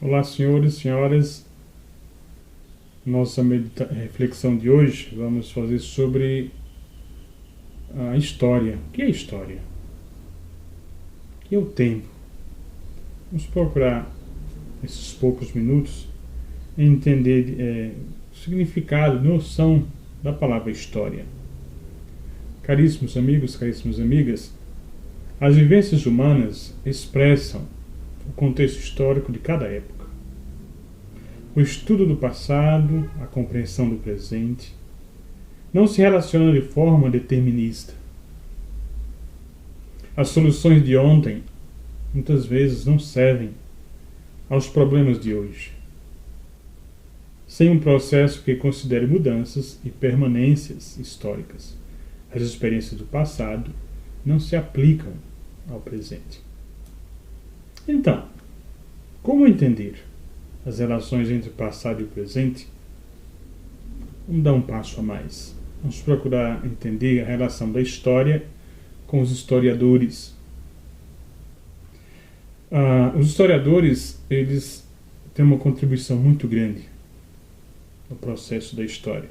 Olá, senhores e senhoras. Nossa reflexão de hoje vamos fazer sobre a história. O que é história? O que é o tempo? Vamos procurar, nesses poucos minutos, entender o significado, noção da palavra história. Caríssimos amigos, caríssimas amigas, as vivências humanas expressam o contexto histórico de cada época. O estudo do passado, a compreensão do presente, não se relacionam de forma determinista. As soluções de ontem muitas vezes não servem aos problemas de hoje. Sem um processo que considere mudanças e permanências históricas, as experiências do passado não se aplicam ao presente. Então, como entender as relações entre o passado e o presente? Vamos dar um passo a mais. Vamos procurar entender a relação da história com os historiadores. Os historiadores, eles têm uma contribuição muito grande no processo da história.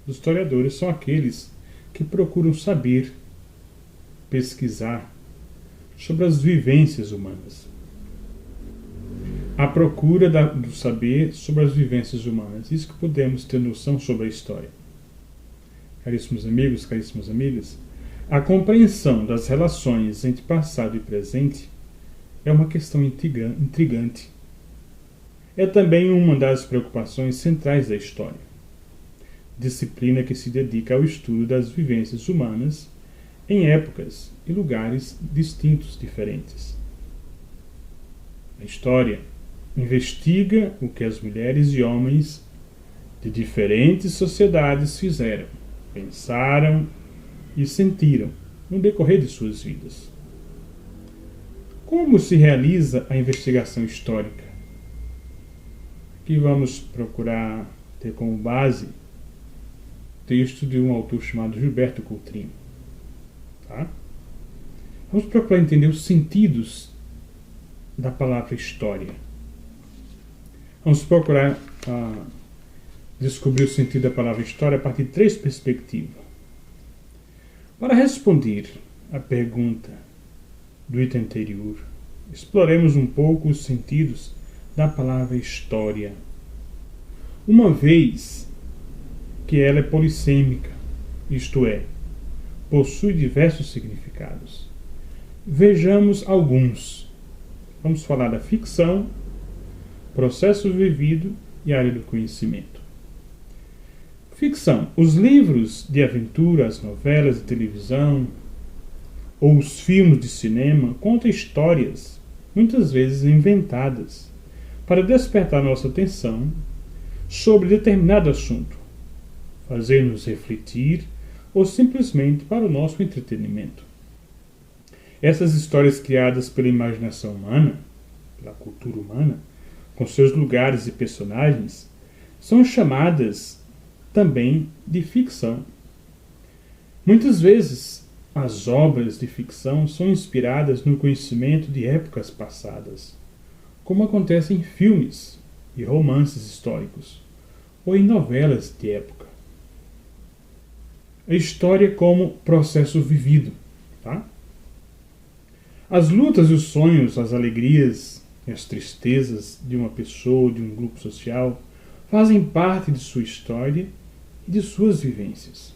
Os historiadores são aqueles que procuram saber, pesquisar sobre as vivências humanas. A procura do saber sobre as vivências humanas. Isso que podemos ter noção sobre a história. Caríssimos amigos, caríssimas amigas, a compreensão das relações entre passado e presente é uma questão intrigante. É também uma das preocupações centrais da história. Disciplina que se dedica ao estudo das vivências humanas em épocas e lugares distintos, diferentes. A história investiga o que as mulheres e homens de diferentes sociedades fizeram, pensaram e sentiram no decorrer de suas vidas. Como se realiza a investigação histórica? Aqui vamos procurar ter como base o texto de um autor chamado Gilberto Coutrinho. Tá? Vamos procurar entender os sentidos da palavra história. Vamos procurar descobrir o sentido da palavra história a partir de 3 perspectivas. Para responder à pergunta do item anterior, exploremos um pouco os sentidos da palavra história, uma vez que ela é polissêmica, isto é, possui diversos significados. Vejamos alguns. Vamos falar da ficção, processo vivido e área do conhecimento. Ficção. Os livros de aventura, as novelas de televisão ou os filmes de cinema contam histórias, muitas vezes inventadas, para despertar nossa atenção sobre determinado assunto, fazer-nos refletir ou simplesmente para o nosso entretenimento. Essas histórias criadas pela imaginação humana, pela cultura humana, com seus lugares e personagens, são chamadas também de ficção. Muitas vezes, as obras de ficção são inspiradas no conhecimento de épocas passadas, como acontece em filmes e romances históricos, ou em novelas de época. A história como processo vivido. Tá? As lutas e os sonhos, as alegrias e as tristezas de uma pessoa, de um grupo social, fazem parte de sua história e de suas vivências.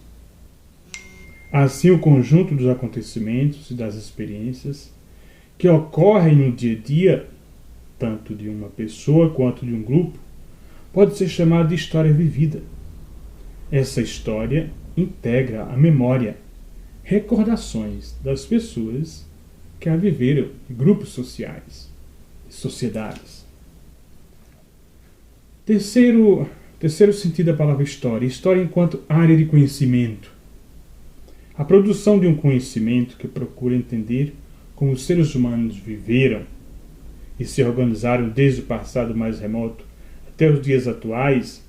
Assim, o conjunto dos acontecimentos e das experiências que ocorrem no dia a dia, tanto de uma pessoa quanto de um grupo, pode ser chamado de história vivida. Essa história integra a memória, recordações das pessoas que a viveram em grupos sociais e sociedades. Terceiro sentido da palavra história. História enquanto área de conhecimento. A produção de um conhecimento que procura entender como os seres humanos viveram e se organizaram desde o passado mais remoto até os dias atuais,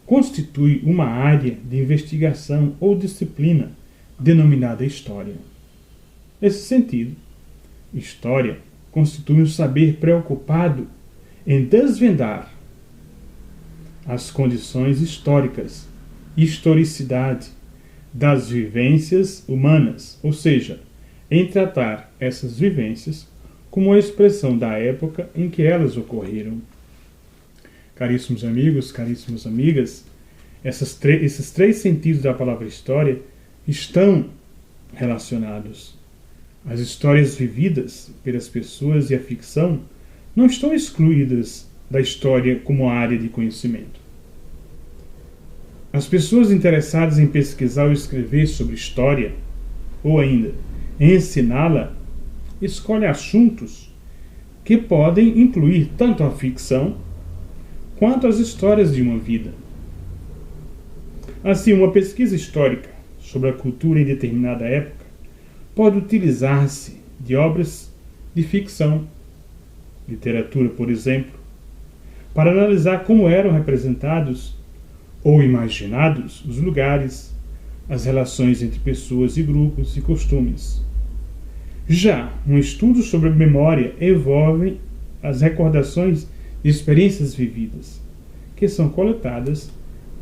constitui uma área de investigação ou disciplina denominada história. Nesse sentido, história constitui um saber preocupado em desvendar as condições históricas, historicidade das vivências humanas, ou seja, em tratar essas vivências como a expressão da época em que elas ocorreram. Caríssimos amigos, caríssimas amigas, esses três sentidos da palavra história estão relacionados. As histórias vividas pelas pessoas e a ficção não estão excluídas da história como área de conhecimento. As pessoas interessadas em pesquisar ou escrever sobre história, ou ainda em ensiná-la, escolhem assuntos que podem incluir tanto a ficção quanto as histórias de uma vida. Assim, uma pesquisa histórica sobre a cultura em determinada época pode utilizar-se de obras de ficção, literatura, por exemplo, para analisar como eram representados ou imaginados os lugares, as relações entre pessoas e grupos e costumes. Já um estudo sobre a memória envolve as recordações de experiências vividas, que são coletadas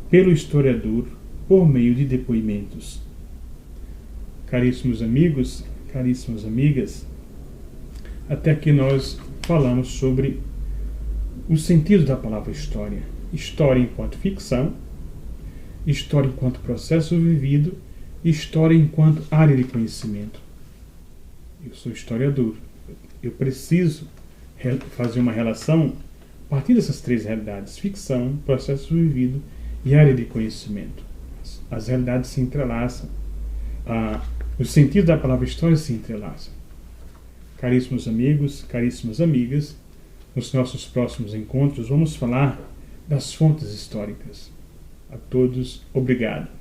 pelo historiador por meio de depoimentos. Caríssimos amigos, caríssimas amigas, até aqui nós falamos sobre o sentido da palavra história. História enquanto ficção, história enquanto processo vivido, história enquanto área de conhecimento. Eu sou historiador. Eu preciso fazer uma relação a partir dessas três realidades: ficção, processo vivido e área de conhecimento. As realidades se entrelaçam. O sentido da palavra história se entrelaça. Caríssimos amigos, caríssimas amigas, nos nossos próximos encontros vamos falar das fontes históricas. A todos, obrigado.